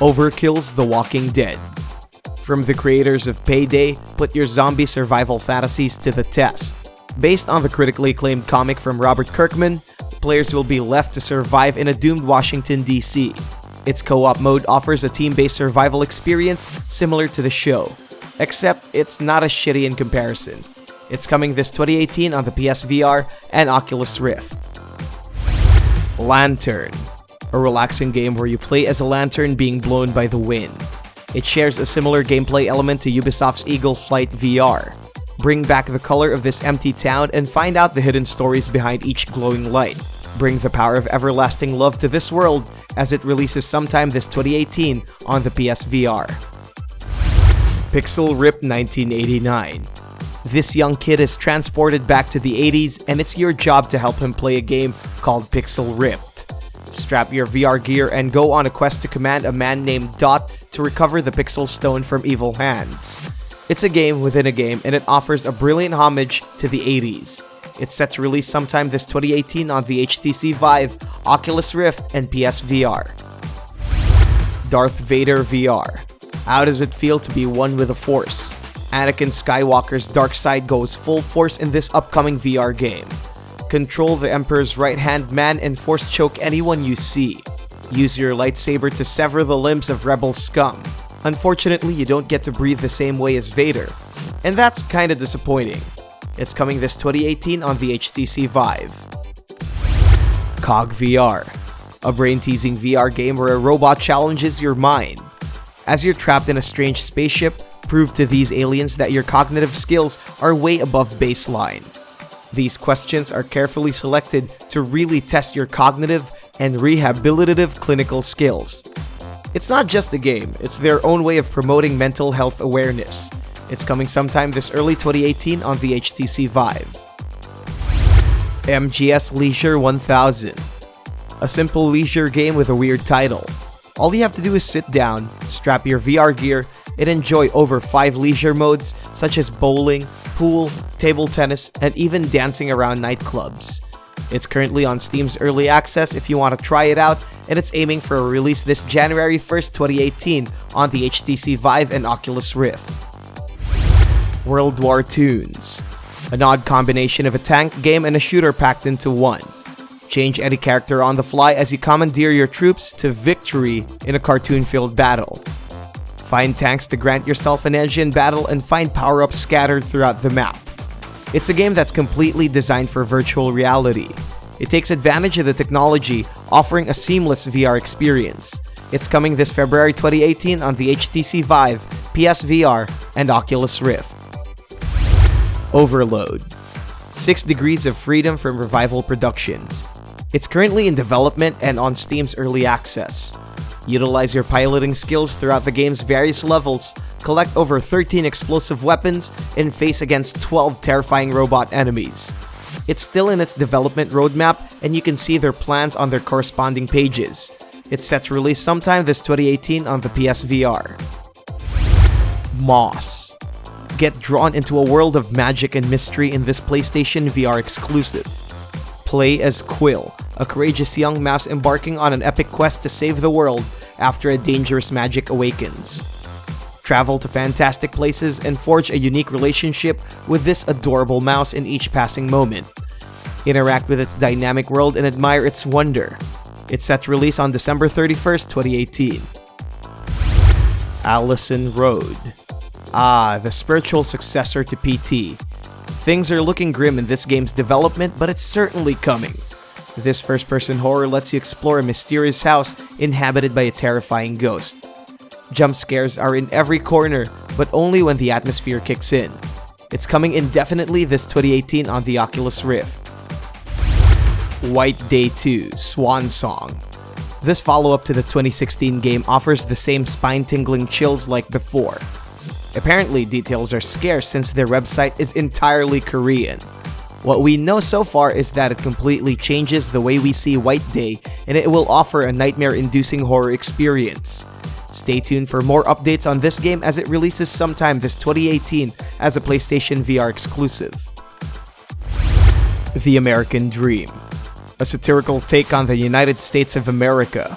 Overkill's The Walking Dead. From the creators of Payday, put your zombie survival fantasies to the test. Based on the critically acclaimed comic from Robert Kirkman, players will be left to survive in a doomed Washington, D.C. Its co-op mode offers a team-based survival experience similar to the show, except it's not as shitty in comparison. It's coming this 2018 on the PSVR and Oculus Rift. Lantern, a relaxing game where you play as a lantern being blown by the wind. It shares a similar gameplay element to Ubisoft's Eagle Flight VR. Bring back the color of this empty town and find out the hidden stories behind each glowing light. Bring the power of everlasting love to this world as it releases sometime this 2018 on the PSVR. Pixel Rip 1989. This young kid is transported back to the 80s and it's your job to help him play a game called Pixel Ripped. Strap your VR gear and go on a quest to command a man named Dot to recover the Pixel Stone from evil hands. It's a game within a game and it offers a brilliant homage to the 80s. It's set to release sometime this 2018 on the HTC Vive, Oculus Rift, and PSVR. Darth Vader VR. How does it feel to be one with the Force? Anakin Skywalker's dark side goes full force in this upcoming VR game. Control the Emperor's right-hand man and force choke anyone you see. Use your lightsaber to sever the limbs of rebel scum. Unfortunately, you don't get to breathe the same way as Vader, and that's kinda disappointing. It's coming this 2018 on the HTC Vive. CogVR, a brain-teasing VR game where a robot challenges your mind. As you're trapped in a strange spaceship, prove to these aliens that your cognitive skills are way above baseline. These questions are carefully selected to really test your cognitive and rehabilitative clinical skills. It's not just a game, it's their own way of promoting mental health awareness. It's coming sometime this early 2018 on the HTC Vive. MGSLeisure 1000. A simple leisure game with a weird title. All you have to do is sit down, strap your VR gear, and enjoy over 5 leisure modes such as bowling, pool, table tennis, and even dancing around nightclubs. It's currently on Steam's Early Access if you want to try it out, and it's aiming for a release this January 1st, 2018 on the HTC Vive and Oculus Rift. War Toons. An odd combination of a tank game and a shooter packed into one. Change any character on the fly as you commandeer your troops to victory in a cartoon-filled battle. Find tanks to grant yourself an edge in battle and find power-ups scattered throughout the map. It's a game that's completely designed for virtual reality. It takes advantage of the technology, offering a seamless VR experience. It's coming this February 2018 on the HTC Vive, PSVR, and Oculus Rift. Overload. 6 Degrees of Freedom from Revival Productions. It's currently in development and on Steam's Early Access. Utilize your piloting skills throughout the game's various levels, collect over 13 explosive weapons, and face against 12 terrifying robot enemies. It's still in its development roadmap, and you can see their plans on their corresponding pages. It's set to release sometime this 2018 on the PSVR. Moss. Get drawn into a world of magic and mystery in this PlayStation VR exclusive. Play as Quill, a courageous young mouse embarking on an epic quest to save the world after a dangerous magic awakens. Travel to fantastic places and forge a unique relationship with this adorable mouse in each passing moment. Interact with its dynamic world and admire its wonder. It's set to release on December 31st, 2018. Allison Road. The spiritual successor to PT. Things are looking grim in this game's development, but it's certainly coming. This first-person horror lets you explore a mysterious house inhabited by a terrifying ghost. Jump scares are in every corner, but only when the atmosphere kicks in. It's coming indefinitely this 2018 on the Oculus Rift. White Day 2 Swan Song. This follow-up to the 2016 game offers the same spine-tingling chills like before. Apparently, details are scarce since their website is entirely Korean. What we know so far is that it completely changes the way we see White Day, and it will offer a nightmare-inducing horror experience. Stay tuned for more updates on this game as it releases sometime this 2018 as a PlayStation VR exclusive. The American Dream. A satirical take on the United States of America.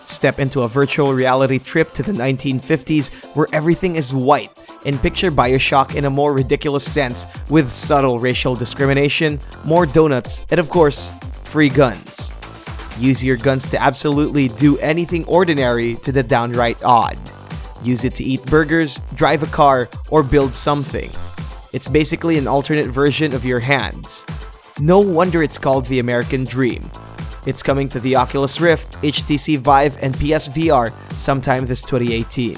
Step into a virtual reality trip to the 1950s where everything is white, and picture BioShock in a more ridiculous sense with subtle racial discrimination, more donuts, and of course, free guns. Use your guns to absolutely do anything ordinary to the downright odd. Use it to eat burgers, drive a car, or build something. It's basically an alternate version of your hands. No wonder it's called the American Dream. It's coming to the Oculus Rift, HTC Vive, and PSVR sometime this 2018.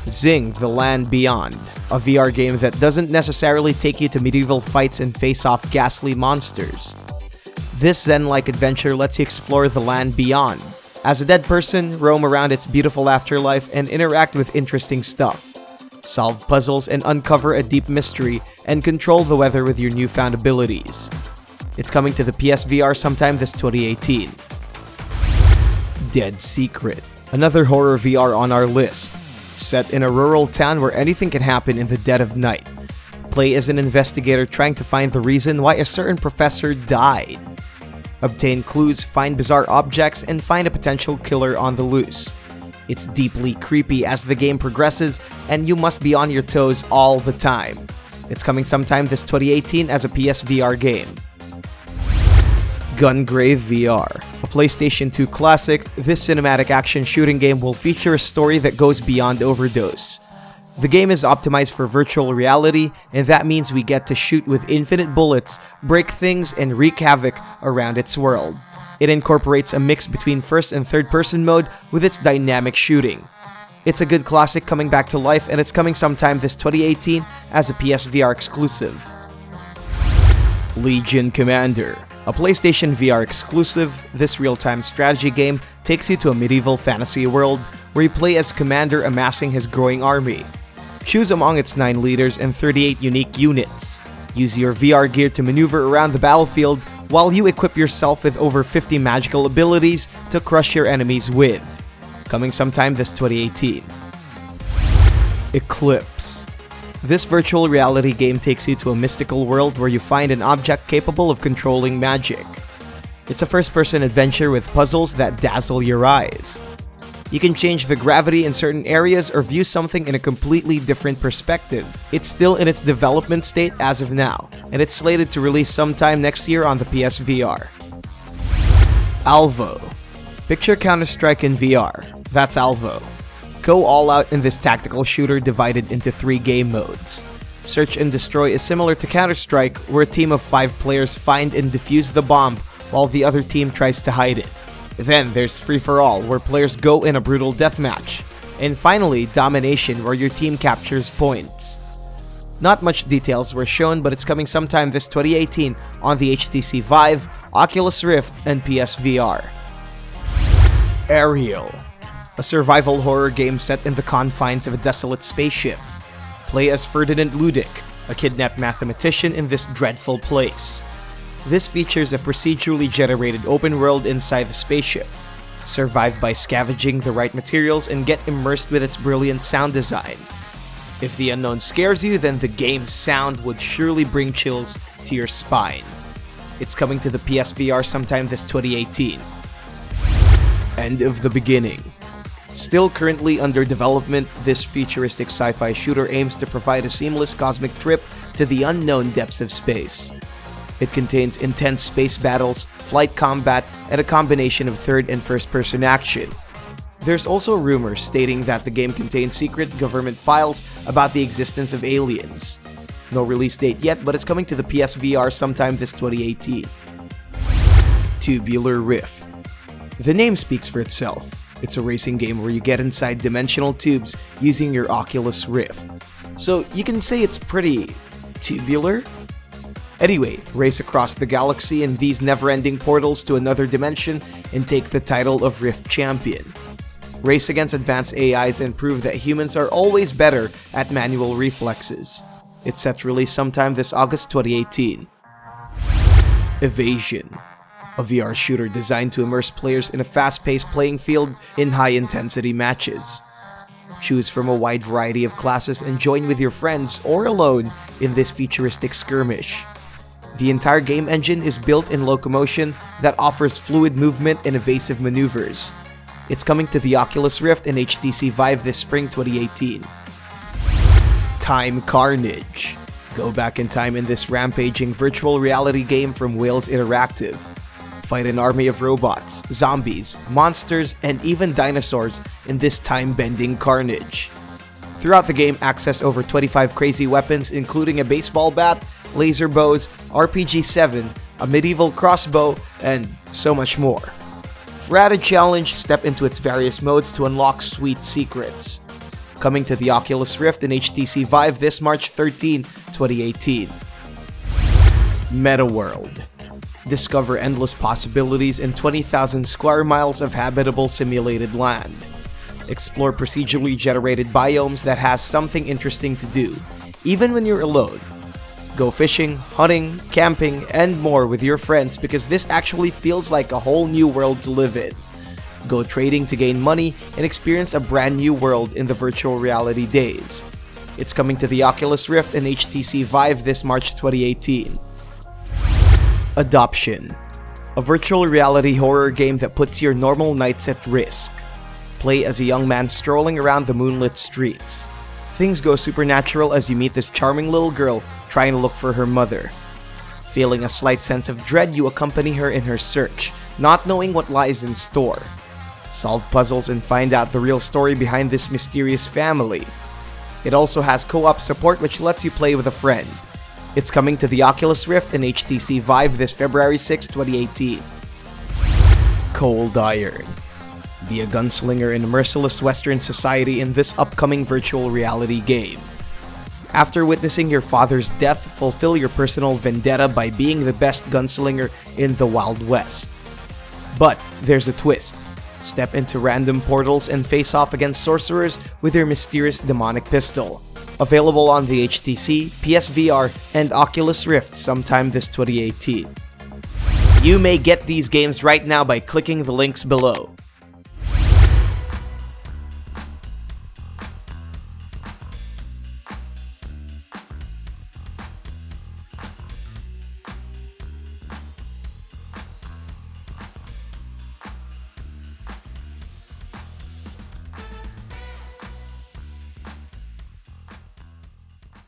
Xing: The Land Beyond, a VR game that doesn't necessarily take you to medieval fights and face off ghastly monsters. This Zen-like adventure lets you explore the land beyond. As a dead person, roam around its beautiful afterlife and interact with interesting stuff. Solve puzzles and uncover a deep mystery, and control the weather with your newfound abilities. It's coming to the PSVR sometime this 2018. Dead Secret, another horror VR on our list. Set in a rural town where anything can happen in the dead of night. Play as an investigator trying to find the reason why a certain professor died. Obtain clues, find bizarre objects, and find a potential killer on the loose. It's deeply creepy as the game progresses, and you must be on your toes all the time. It's coming sometime this 2018 as a PSVR game. Gungrave VR, a PlayStation 2 classic, this cinematic action shooting game will feature a story that goes beyond overdose. The game is optimized for virtual reality, and that means we get to shoot with infinite bullets, break things, and wreak havoc around its world. It incorporates a mix between first and third person mode with its dynamic shooting. It's a good classic coming back to life, and it's coming sometime this 2018 as a PSVR exclusive. Legion Commander, a PlayStation VR exclusive, this real-time strategy game takes you to a medieval fantasy world where you play as Commander amassing his growing army. Choose among its 9 leaders and 38 unique units. Use your VR gear to maneuver around the battlefield while you equip yourself with over 50 magical abilities to crush your enemies with. Coming sometime this 2018. Eclipse. This virtual reality game takes you to a mystical world where you find an object capable of controlling magic. It's a first-person adventure with puzzles that dazzle your eyes. You can change the gravity in certain areas or view something in a completely different perspective. It's still in its development state as of now, and it's slated to release sometime next year on the PSVR. Alvo. Picture Counter-Strike in VR. That's Alvo. Go all out in this tactical shooter divided into 3 game modes. Search and Destroy is similar to Counter-Strike, where a team of 5 players find and defuse the bomb while the other team tries to hide it. Then there's Free For All, where players go in a brutal deathmatch. And finally, Domination, where your team captures points. Not much details were shown, but it's coming sometime this 2018 on the HTC Vive, Oculus Rift, and PSVR. Ariel, a survival horror game set in the confines of a desolate spaceship. Play as Ferdinand Ludic, a kidnapped mathematician in this dreadful place. This features a procedurally generated open world inside the spaceship. Survive by scavenging the right materials and get immersed with its brilliant sound design. If the unknown scares you, then the game's sound would surely bring chills to your spine. It's coming to the PSVR sometime this 2018. End of the Beginning. Still currently under development, this futuristic sci-fi shooter aims to provide a seamless cosmic trip to the unknown depths of space. It contains intense space battles, flight combat, and a combination of third and first-person action. There's also rumors stating that the game contains secret government files about the existence of aliens. No release date yet, but it's coming to the PSVR sometime this 2018. Tubular Rift. The name speaks for itself. It's a racing game where you get inside dimensional tubes using your Oculus Rift. So you can say it's pretty tubular? Anyway, race across the galaxy in these never-ending portals to another dimension and take the title of Rift Champion. Race against advanced AIs and prove that humans are always better at manual reflexes. It's set to release sometime this August 2018. Evasion, a VR shooter designed to immerse players in a fast-paced playing field in high-intensity matches. Choose from a wide variety of classes and join with your friends or alone in this futuristic skirmish. The entire game engine is built in locomotion that offers fluid movement and evasive maneuvers. It's coming to the Oculus Rift and HTC Vive this spring 2018. Time Carnage. Go back in time in this rampaging virtual reality game from Wales Interactive. Fight an army of robots, zombies, monsters, and even dinosaurs in this time-bending carnage. Throughout the game, access over 25 crazy weapons including a baseball bat, laser bows, RPG-7, a medieval crossbow, and so much more. For added challenge, step into its various modes to unlock sweet secrets. Coming to the Oculus Rift and HTC Vive this March 13, 2018. MetaWorld. Discover endless possibilities in 20,000 square miles of habitable simulated land. Explore procedurally generated biomes that has something interesting to do, even when you're alone. Go fishing, hunting, camping, and more with your friends because this actually feels like a whole new world to live in. Go trading to gain money and experience a brand new world in the virtual reality days. It's coming to the Oculus Rift and HTC Vive this March 2018. Adoption. A virtual reality horror game that puts your normal nights at risk. Play as a young man strolling around the moonlit streets. Things go supernatural as you meet this charming little girl trying to look for her mother. Feeling a slight sense of dread, you accompany her in her search, not knowing what lies in store. Solve puzzles and find out the real story behind this mysterious family. It also has co-op support which lets you play with a friend. It's coming to the Oculus Rift and HTC Vive this February 6, 2018. Cold Iron. Be a gunslinger in a merciless Western society in this upcoming virtual reality game. After witnessing your father's death, fulfill your personal vendetta by being the best gunslinger in the Wild West. But there's a twist. Step into random portals and face off against sorcerers with your mysterious demonic pistol. Available on the HTC, PSVR, and Oculus Rift sometime this 2018. You may get these games right now by clicking the links below.